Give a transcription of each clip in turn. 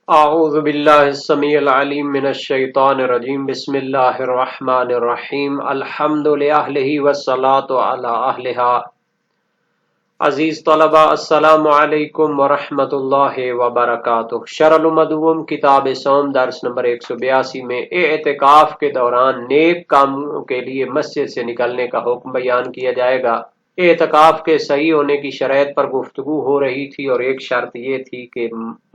اعوذ باللہ السمیع العلیم من الشیطان الرجیم بسم اللہ الرحمن الرحیم الحمد للہ والصلاة علی اہلہا۔ عزیز طلبہ السلام علیکم ورحمۃ اللہ وبرکاتہ۔ شرح المدوم کتاب صوم درس نمبر 182 میں اعتکاف کے دوران نیک کاموں کے لیے مسجد سے نکلنے کا حکم بیان کیا جائے گا۔ اعتکاف کے صحیح ہونے کی شرائط پر گفتگو ہو رہی تھی اور ایک شرط یہ تھی کہ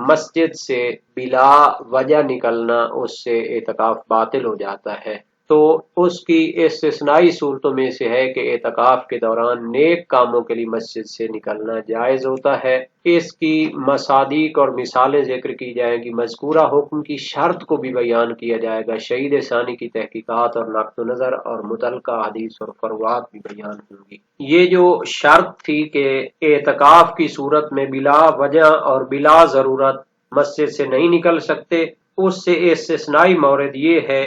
مسجد سے بلا وجہ نکلنا اس سے اعتکاف باطل ہو جاتا ہے۔ تو اس کی استثنائی صورتوں میں سے ہے کہ اعتکاف کے دوران نیک کاموں کے لیے مسجد سے نکلنا جائز ہوتا ہے۔ اس کی مصادیق اور مثالیں ذکر کی جائیں گی، مذکورہ حکم کی شرط کو بھی بیان کیا جائے گا، شہید ثانی کی تحقیقات اور نقط و نظر اور متعلقہ حدیث اور فروعات بھی بیان ہوں گی۔ یہ جو شرط تھی کہ اعتکاف کی صورت میں بلا وجہ اور بلا ضرورت مسجد سے نہیں نکل سکتے، اس سے استثنائی مورد یہ ہے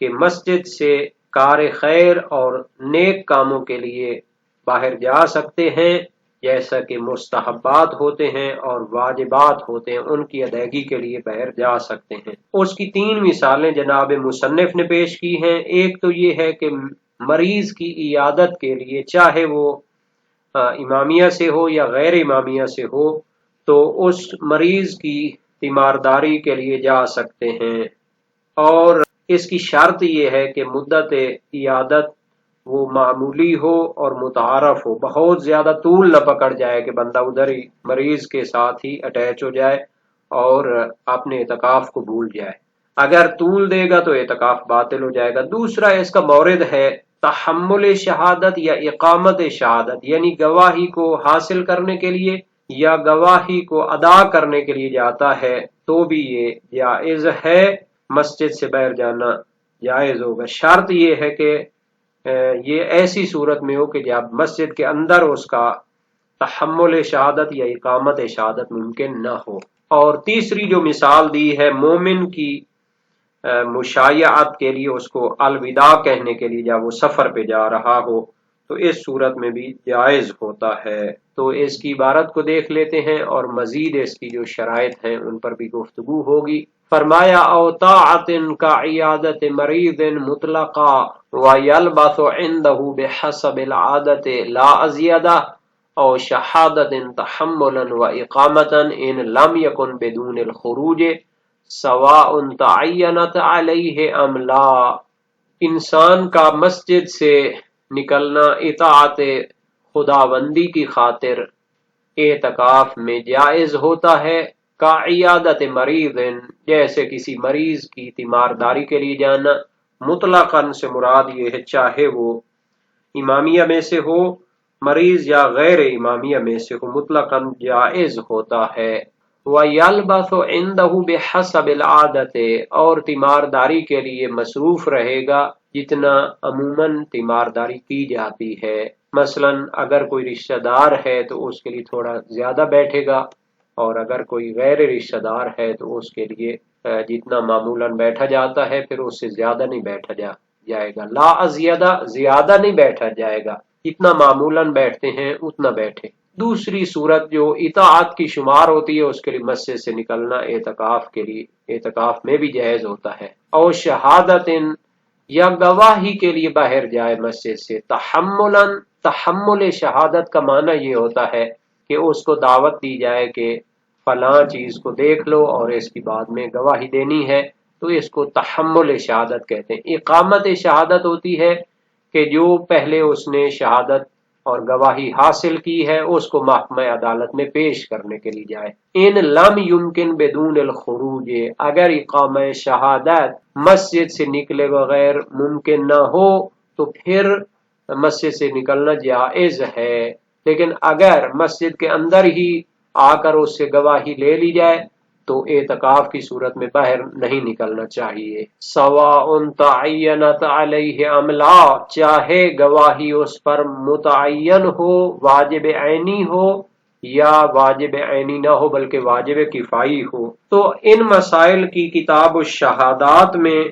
کہ مسجد سے کار خیر اور نیک کاموں کے لیے باہر جا سکتے ہیں، جیسا کہ مستحبات ہوتے ہیں اور واجبات ہوتے ہیں، ان کی ادائیگی کے لیے باہر جا سکتے ہیں۔ اس کی 3 مثالیں جناب مصنف نے پیش کی ہیں۔ ایک تو یہ ہے کہ مریض کی عیادت کے لیے، چاہے وہ امامیہ سے ہو یا غیر امامیہ سے ہو، تو اس مریض کی تیمارداری کے لیے جا سکتے ہیں، اور اس کی شرط یہ ہے کہ مدت عیادت وہ معمولی ہو اور متعارف ہو، بہت زیادہ طول نہ پکڑ جائے کہ بندہ ادھر ہی مریض کے ساتھ ہی اٹیچ ہو جائے اور اپنے اعتکاف کو بھول جائے۔ اگر طول دے گا تو اعتکاف باطل ہو جائے گا۔ دوسرا اس کا مورد ہے تحمل شہادت یا اقامت شہادت، یعنی گواہی کو حاصل کرنے کے لیے یا گواہی کو ادا کرنے کے لیے جاتا ہے تو بھی یہ جائز ہے، مسجد سے باہر جانا جائز ہوگا۔ شرط یہ ہے کہ یہ ایسی صورت میں ہو کہ جب مسجد کے اندر اس کا تحمل شہادت یا اقامت شہادت ممکن نہ ہو۔ اور تیسری جو مثال دی ہے مومن کی مشایعت کے لیے، اس کو الوداع کہنے کے لیے جب وہ سفر پہ جا رہا ہو، تو اس صورت میں بھی جائز ہوتا ہے۔ تو اس کی عبارت کو دیکھ لیتے ہیں اور مزید اس کی جو شرائط ہیں ان پر بھی گفتگو ہوگی۔ فرمایا او طاعت کا عیادت مریض مطلقا ویلبث عنده بحسب العادت لا ازیدہ او شہادت تحملا و اقامتا ان لم یکن بدون الخروج سواء تعینت علیہ ام لا۔ انسان کا مسجد سے نکلنا اطاعت خداوندی کی خاطر اعتکاف میں جائز ہوتا ہے، کا عیادت مریض، جیسے کسی مریض کی تیمارداری کے لیے جانا۔ مطلقاً سے مراد یہ ہے چاہے وہ امامیہ میں سے ہو مریض یا غیر امامیہ میں سے ہو، مطلقاً جائز ہوتا ہے۔ وَيَلْبَثُ عِنْدَهُ بِحَسَبِ الْعَادَةِ، اور تیمارداری کے لیے مصروف رہے گا جتنا عموماً تیمارداری کی جاتی ہے۔ مثلا اگر کوئی رشتہ دار ہے تو اس کے لیے تھوڑا زیادہ بیٹھے گا، اور اگر کوئی غیر رشتہ دار ہے تو اس کے لیے جتنا معمولاً بیٹھا جاتا ہے پھر اس سے زیادہ نہیں بیٹھا جائے گا۔ لا ازیادہ، زیادہ نہیں بیٹھا جائے گا، جتنا معمولاً بیٹھتے ہیں اتنا بیٹھے۔ دوسری صورت جو اطاعت کی شمار ہوتی ہے اس کے لیے مسجد سے نکلنا اعتکاف میں بھی جائز ہوتا ہے۔ اور شہادت، یا گواہی کے لیے باہر جائے مسجد سے۔ تحمل شہادت کا معنی یہ ہوتا ہے کہ اس کو دعوت دی جائے کہ فلاں چیز کو دیکھ لو اور اس کی بعد میں گواہی دینی ہے، تو اس کو تحمل شہادت کہتے ہیں۔ اقامت شہادت ہوتی ہے کہ جو پہلے اس نے شہادت اور گواہی حاصل کی ہے اس کو محکمہ عدالت میں پیش کرنے کے لیے جائے۔ ان لم یمکن بدون الخروج، اگر اقامہ شہادت مسجد سے نکلے بغیر ممکن نہ ہو تو پھر مسجد سے نکلنا جائز ہے، لیکن اگر مسجد کے اندر ہی آ کر اس سے گواہی لے لی جائے تو اعتکاف کی صورت میں باہر نہیں نکلنا چاہیے۔ سواء تعینت علیہ ام لا، چاہے گواہی اس پر متعین ہو، واجب عینی ہو، یا واجب عینی نہ ہو بلکہ واجب کفائی ہو۔ تو ان مسائل کی کتاب الشہادات میں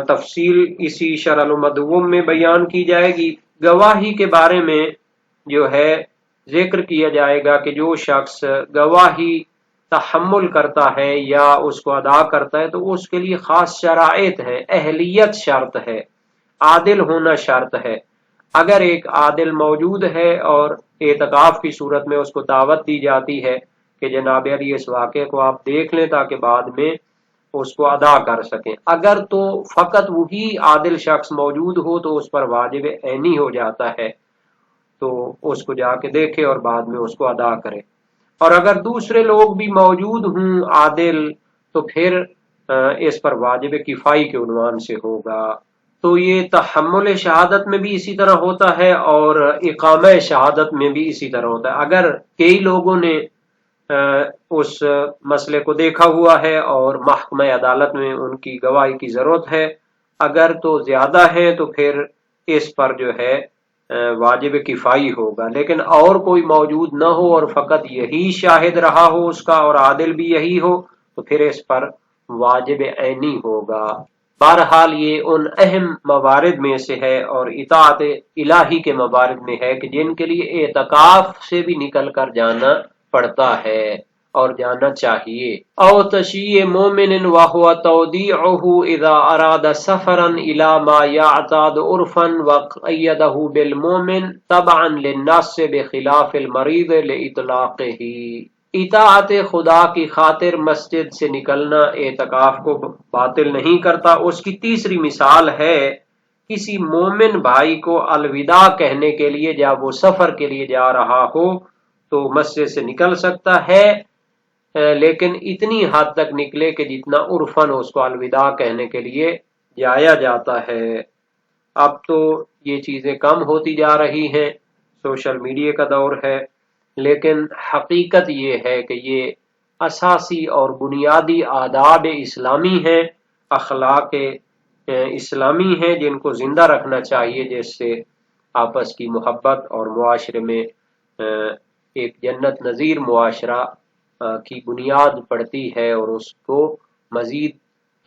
تفصیل اسی شرح المدوم میں بیان کی جائے گی۔ گواہی کے بارے میں جو ہے ذکر کیا جائے گا کہ جو شخص گواہی تحمل کرتا ہے یا اس کو ادا کرتا ہے تو اس کے لیے خاص شرائط ہے، اہلیت شرط ہے، عادل ہونا شرط ہے۔ اگر ایک عادل موجود ہے اور اعتکاف کی صورت میں اس کو دعوت دی جاتی ہے کہ جناب علی اس واقعے کو آپ دیکھ لیں تاکہ بعد میں اس کو ادا کر سکیں، اگر تو فقط وہی عادل شخص موجود ہو تو اس پر واجب عینی ہو جاتا ہے، تو اس کو جا کے دیکھے اور بعد میں اس کو ادا کرے۔ اور اگر دوسرے لوگ بھی موجود ہوں عادل تو پھر اس پر واجب کفائی کے عنوان سے ہوگا۔ تو یہ تحمل شہادت میں بھی اسی طرح ہوتا ہے اور اقامہ شہادت میں بھی اسی طرح ہوتا ہے۔ اگر کئی لوگوں نے اس مسئلے کو دیکھا ہوا ہے اور محکمہ عدالت میں ان کی گواہی کی ضرورت ہے، اگر تو زیادہ ہے تو پھر اس پر جو ہے واجب کفائی ہوگا، لیکن اور کوئی موجود نہ ہو اور فقط یہی شاہد رہا ہو اس کا اور عادل بھی یہی ہو تو پھر اس پر واجب عینی ہوگا۔ بہرحال یہ ان اہم موارد میں سے ہے اور اطاعت الہی کے موارد میں ہے کہ جن کے لیے اعتکاف سے بھی نکل کر جانا پڑتا ہے اور جانا چاہیے۔ او تشیع مومن وهو تودیعه اذا اراد سفرا الى ما يعتاد عرفا وقیده بالمومن تبعا للنص بخلاف المریض لاطلاقه۔ اطاعت خدا کی خاطر مسجد سے نکلنا اعتکاف کو باطل نہیں کرتا۔ اس کی تیسری مثال ہے کسی مومن بھائی کو الوداع کہنے کے لیے جب وہ سفر کے لیے جا رہا ہو تو مسجد سے نکل سکتا ہے، لیکن اتنی حد تک نکلے کہ جتنا عرفاً اس کو الوداع کہنے کے لیے جایا جاتا ہے۔ اب تو یہ چیزیں کم ہوتی جا رہی ہیں، سوشل میڈیا کا دور ہے، لیکن حقیقت یہ ہے کہ یہ اساسی اور بنیادی آداب اسلامی ہیں، اخلاق اسلامی ہیں جن کو زندہ رکھنا چاہیے، جس سے آپس کی محبت اور معاشرے میں ایک جنت نظیر معاشرہ کی بنیاد پڑتی ہے اور اس کو مزید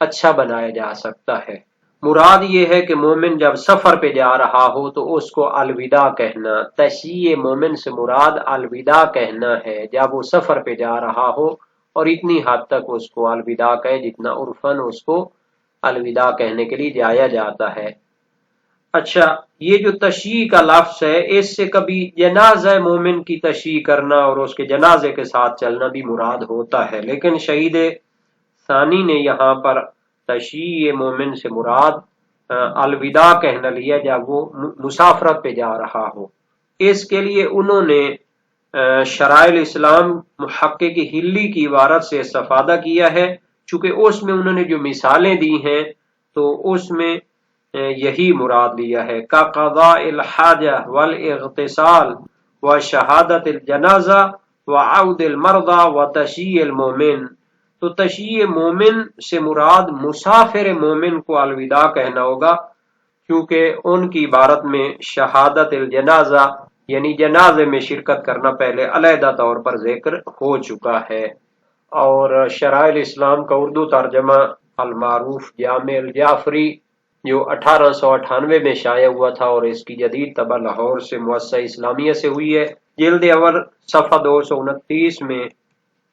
اچھا بنایا جا سکتا ہے۔ مراد یہ ہے کہ مومن جب سفر پہ جا رہا ہو تو اس کو الوداع کہنا، تشیع مومن سے مراد الوداع کہنا ہے جب وہ سفر پہ جا رہا ہو، اور اتنی حد تک اس کو الوداع کہے جتنا عرفاً اس کو الوداع کہنے کے لیے جایا جاتا ہے۔ اچھا، یہ جو تشیع کا لفظ ہے اس سے کبھی جنازہ مومن کی تشیع کرنا اور اس کے جنازے کے ساتھ چلنا بھی مراد ہوتا ہے، لیکن شہید ثانی نے یہاں پر تشیع مومن سے مراد الوداع کہنا لیا جب وہ مسافرت پہ جا رہا ہو۔ اس کے لیے انہوں نے شرائع الاسلام محقق ہلی کی عبارت سے استفادہ کیا ہے، چونکہ اس میں انہوں نے جو مثالیں دی ہیں تو اس میں یہی مراد لیا ہے، کا قضاء الحاجہ والاغتسال وشہادت الجنازہ وعود المرضى وتشیع المومن۔ تو تشیع مومن سے مراد مسافر مومن کو الوداع کہنا ہوگا، کیونکہ ان کی عبارت میں شہادت الجنازہ یعنی جنازے میں شرکت کرنا پہلے علیحدہ طور پر ذکر ہو چکا ہے۔ اور شرائع الاسلام کا اردو ترجمہ المعروف جامع الجعفری جو 1898 میں شائع ہوا تھا اور اس کی جدید طبع لاہور سے مؤسسہ اسلامیہ سے ہوئی ہے، جلد اول صفحہ 229 میں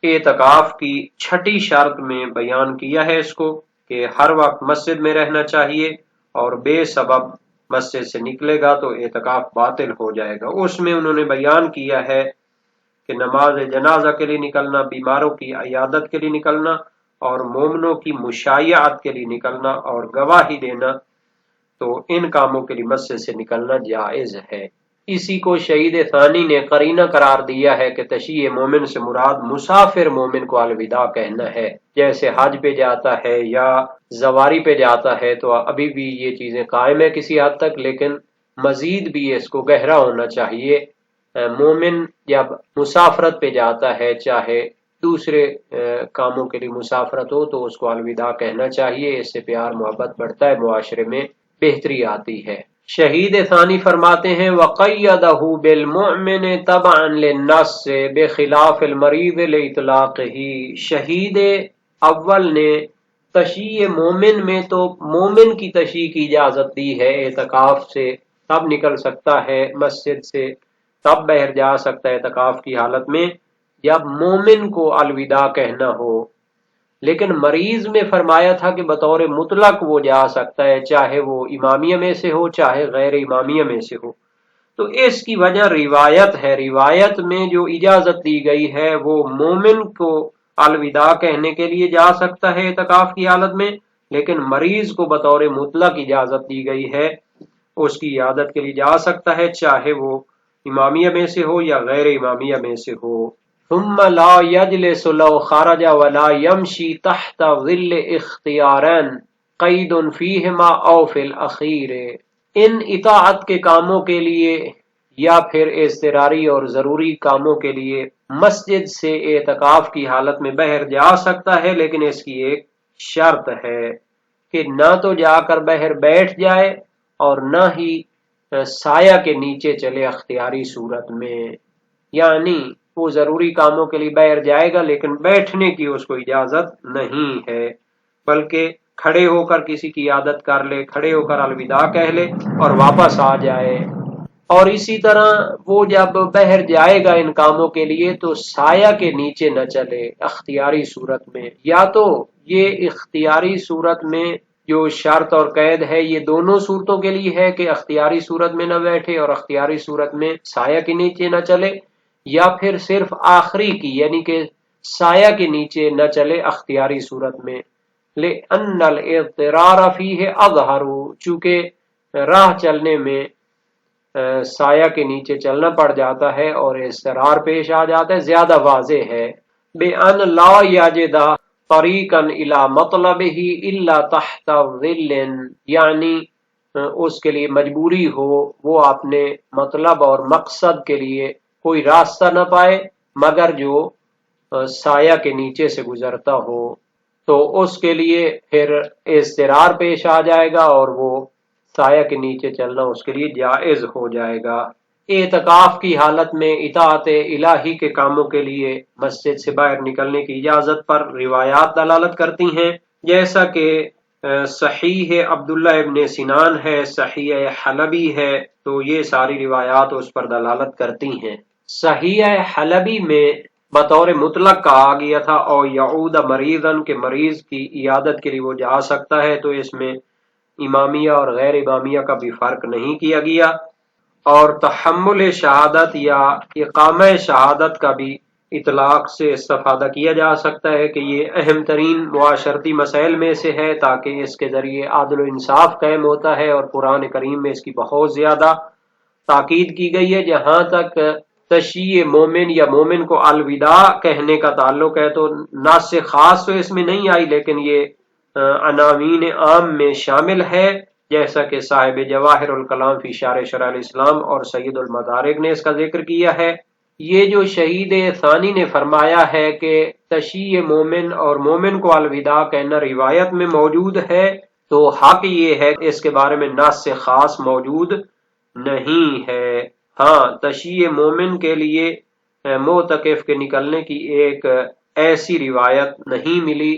اعتکاف کی چھٹی شرط میں بیان کیا ہے اس کو کہ ہر وقت مسجد میں رہنا چاہیے اور بے سبب مسجد سے نکلے گا تو اعتکاف باطل ہو جائے گا۔ اس میں انہوں نے بیان کیا ہے کہ نماز جنازہ کے لیے نکلنا، بیماروں کی عیادت کے لیے نکلنا اور مومنوں کی مشایعت کے لیے نکلنا اور گواہی دینا، تو ان کاموں کے لیے مسجد سے نکلنا جائز ہے۔ اسی کو شہید ثانی نے قرینہ قرار دیا ہے کہ تشیع مومن سے مراد مسافر مومن کو الوداع کہنا ہے، جیسے حج پہ جاتا ہے یا زواری پہ جاتا ہے تو ابھی بھی یہ چیزیں قائم ہے کسی حد تک، لیکن مزید بھی اس کو گہرا ہونا چاہیے۔ مومن جب مسافرت پہ جاتا ہے، چاہے دوسرے کاموں کے لیے مسافرت ہو، تو اس کو الوداع کہنا چاہیے، اس سے پیار محبت بڑھتا ہے، معاشرے میں بہتری آتی ہے۔ شہید ثانی فرماتے ہیں وَقَيَّدَهُ بِالْمُؤْمِنِ تَبْعًا لِلنَّصِّ بِخِلَافِ الْمَرِيضِ لِإِطْلَاقِهِ۔ شہید اول نے تشیع مومن میں تو مومن کی تشیع کی اجازت دی ہے، اعتکاف سے تب نکل سکتا ہے مسجد سے، تب باہر جا سکتا ہے اعتکاف کی حالت میں یا مومن کو الوداع کہنا ہو، لیکن مریض میں فرمایا تھا کہ بطور مطلق وہ جا سکتا ہے، چاہے وہ امامیہ میں سے ہو چاہے غیر امامیہ میں سے ہو۔ تو اس کی وجہ روایت ہے، روایت میں جو اجازت دی گئی ہے وہ مومن کو الوداع کہنے کے لیے جا سکتا ہے اعتکاف کی حالت میں، لیکن مریض کو بطور مطلق اجازت دی گئی ہے، اس کی عیادت کے لیے جا سکتا ہے، چاہے وہ امامیہ میں سے ہو یا غیر امامیہ میں سے ہو۔ ثم لا يجلس لو خرج ولا يمشي تحت ظل اختیارین قید فیہما او فی الاخیر۔ ان اطاعت کے کاموں کے لیے یا پھر اضطراری اور ضروری کاموں کے لیے مسجد سے اعتکاف کی حالت میں باہر جا سکتا ہے، لیکن اس کی ایک شرط ہے کہ نہ تو جا کر باہر بیٹھ جائے اور نہ ہی سایہ کے نیچے چلے اختیاری صورت میں، یعنی وہ ضروری کاموں کے لیے باہر جائے گا لیکن بیٹھنے کی اس کو اجازت نہیں ہے، بلکہ کھڑے ہو کر کسی کی عادت کر لے، کھڑے ہو کر الوداع کہہ لے اور واپس آ جائے۔ اور اسی طرح وہ جب باہر جائے گا ان کاموں کے لیے تو سایہ کے نیچے نہ چلے اختیاری صورت میں، یا تو یہ اختیاری صورت میں جو شرط اور قید ہے یہ دونوں صورتوں کے لیے ہے کہ اختیاری صورت میں نہ بیٹھے اور اختیاری صورت میں سایہ کے نیچے نہ چلے، یا پھر صرف آخری کی یعنی کہ سایہ کے نیچے نہ چلے اختیاری صورت میں۔ لِأَنَّ الْاضْطِرَارَ فِيهِ أَظْهَرُ، چونکہ راہ چلنے میں سایہ کے نیچے چلنا پڑ جاتا ہے اور اضطرار پیش آ جاتا ہے، زیادہ واضح ہے۔ بِأَنْ لَا يَجِدَ طَرِيقًا إِلَى مَطْلَبِهِ إِلَّا تَحْتَ ظِلٍّ، یعنی اس کے لیے مجبوری ہو وہ اپنے مطلب اور مقصد کے لیے کوئی راستہ نہ پائے مگر جو سایہ کے نیچے سے گزرتا ہو، تو اس کے لیے پھر اضطرار پیش آ جائے گا اور وہ سایہ کے نیچے چلنا اس کے لیے جائز ہو جائے گا۔ اعتکاف کی حالت میں اطاعت الہی کے کاموں کے لیے مسجد سے باہر نکلنے کی اجازت پر روایات دلالت کرتی ہیں، جیسا کہ صحیح عبداللہ ابن سنان ہے، صحیح حلبی ہے، تو یہ ساری روایات اس پر دلالت کرتی ہیں۔ صحیح حلبی میں بطور مطلق کہا گیا تھا اور یعود مریضن کے مریض کی عیادت کے لیے وہ جا سکتا ہے، تو اس میں امامیہ اور غیر امامیہ کا بھی فرق نہیں کیا گیا، اور تحمل شہادت یا اقامہ شہادت کا بھی اطلاق سے استفادہ کیا جا سکتا ہے کہ یہ اہم ترین معاشرتی مسائل میں سے ہے، تاکہ اس کے ذریعے عدل و انصاف قائم ہوتا ہے، اور قرآن کریم میں اس کی بہت زیادہ تاکید کی گئی ہے۔ جہاں تک تشیع مومن یا مومن کو الوداع کہنے کا تعلق ہے تو ناس خاص تو اس میں نہیں آئی، لیکن یہ عناوین عام میں شامل ہے، جیسا کہ صاحب جواہر الکلام فی شرح شرع الاسلام اور سید المدارک نے اس کا ذکر کیا ہے۔ یہ جو شہید ثانی نے فرمایا ہے کہ تشیع مومن اور مومن کو الوداع کہنا روایت میں موجود ہے، تو حق یہ ہے کہ اس کے بارے میں نص خاص موجود نہیں ہے۔ ہاں، تشیع مومن کے لیے معتکف کے نکلنے کی ایک ایسی روایت نہیں ملی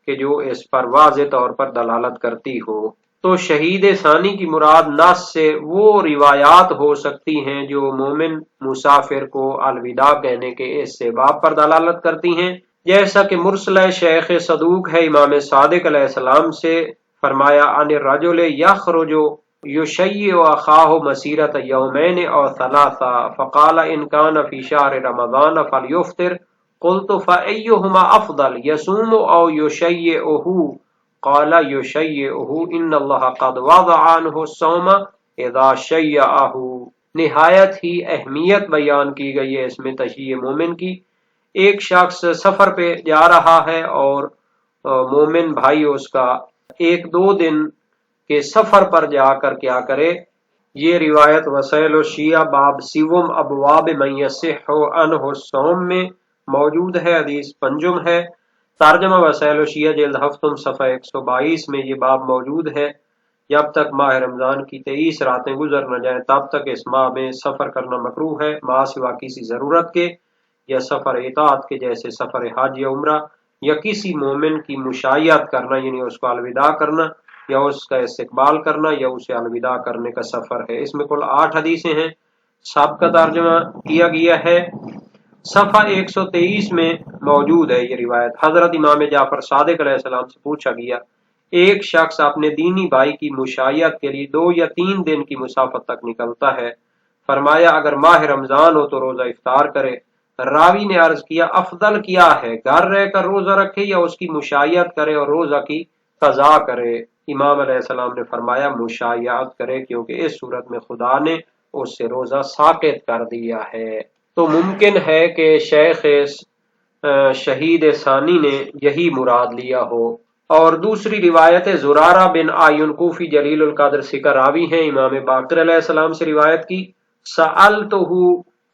کہ جو اس پر واضح طور پر دلالت کرتی ہو۔ تو شہید ثانی کی مراد نص سے وہ روایات ہو سکتی ہیں جو مومن مسافر کو الوداع کہنے کے اس باب پر دلالت کرتی ہیں، جیسا کہ مرسلہ شیخ صدوق ہے امام صادق علیہ السلام سے، فرمایا عن الرجل یخرج یشیع اخاہ مسیرۃ یومین او ثلاثہ فقال ان کان فی شہر رمضان فلیفطر قلت فأیہما افضل یصوم او یشیعہ قال یشیعہ ان اللہ قد وضع عنہ الصوم اذا شیعہ۔ نہایت ہی اہمیت بیان کی گئی ہے اس میں تشیع مومن کی۔ ایک شخص سفر پہ جا رہا ہے اور مومن بھائی اس کا ایک دو دن کے سفر پر جا کر کیا کرے، یہ روایت وسائل الشیعہ باب سیوم ابواب من یصح عنہ الصوم میں موجود ہے، حدیث پنجم ہے۔ ترجمہ وسائل الشیعہ جلد ہفتم صفحہ 122 میں یہ باب موجود ہے۔ جب تک ماہ رمضان کی 23 راتیں گزر نہ جائیں تب تک اس ماہ میں سفر کرنا مکروہ ہے، ماہ سوا کسی ضرورت کے یا سفر اطاعت کے، جیسے سفر حج یا عمرہ، یا کسی مومن کی مشایعت کرنا یعنی اس کو الوداع کرنا یا اس کا استقبال کرنا یا اسے الوداع کرنے کا سفر ہے۔ اس میں کل 8 حدیثیں ہیں، سب کا ترجمہ کیا گیا ہے۔ صفحہ 123 میں موجود ہے یہ روایت۔ حضرت امام جعفر صادق علیہ السلام سے پوچھا گیا، ایک شخص اپنے دینی بھائی کی مشایعت کے لیے 2 یا 3 دن کی مسافت تک نکلتا ہے، فرمایا اگر ماہ رمضان ہو تو روزہ افطار کرے۔ راوی نے عرض کیا افضل کیا ہے، گھر رہ کر روزہ رکھے یا اس کی مشایعت کرے اور روزہ کی قضا کرے؟ امام علیہ السلام نے فرمایا مشایعت کرے، کیونکہ اس صورت میں خدا نے اس سے روزہ ساقط کر دیا ہے۔ تو ممکن ہے کہ شیخ شہید ثانی نے یہی مراد لیا ہو۔ اور دوسری روایت زرارہ بن آیون کوفی جلیل القدر سکر راوی ہیں، امام باقر علیہ السلام سے روایت کی، سألتہ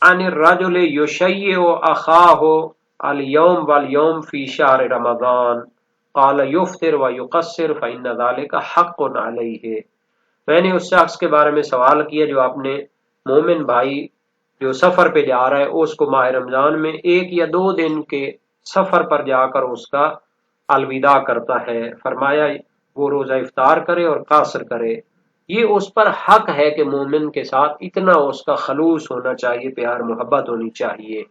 عن الرجل یشیع اخاہ اليوم والیوم فی شہر رمضان قال یفطر ویقصر فإن ذلک حق علیہ۔ میں نے اس شخص کے بارے میں سوال کیا جو اپنے مومن بھائی جو سفر پہ جا رہا ہے اس کو ماہ رمضان میں 1 یا 2 دن کے سفر پر جا کر اس کا الوداع کرتا ہے، فرمایا وہ روزہ افطار کرے اور قصر کرے۔ یہ اس پر حق ہے کہ مومن کے ساتھ اتنا اس کا خلوص ہونا چاہیے، پیار محبت ہونی چاہیے۔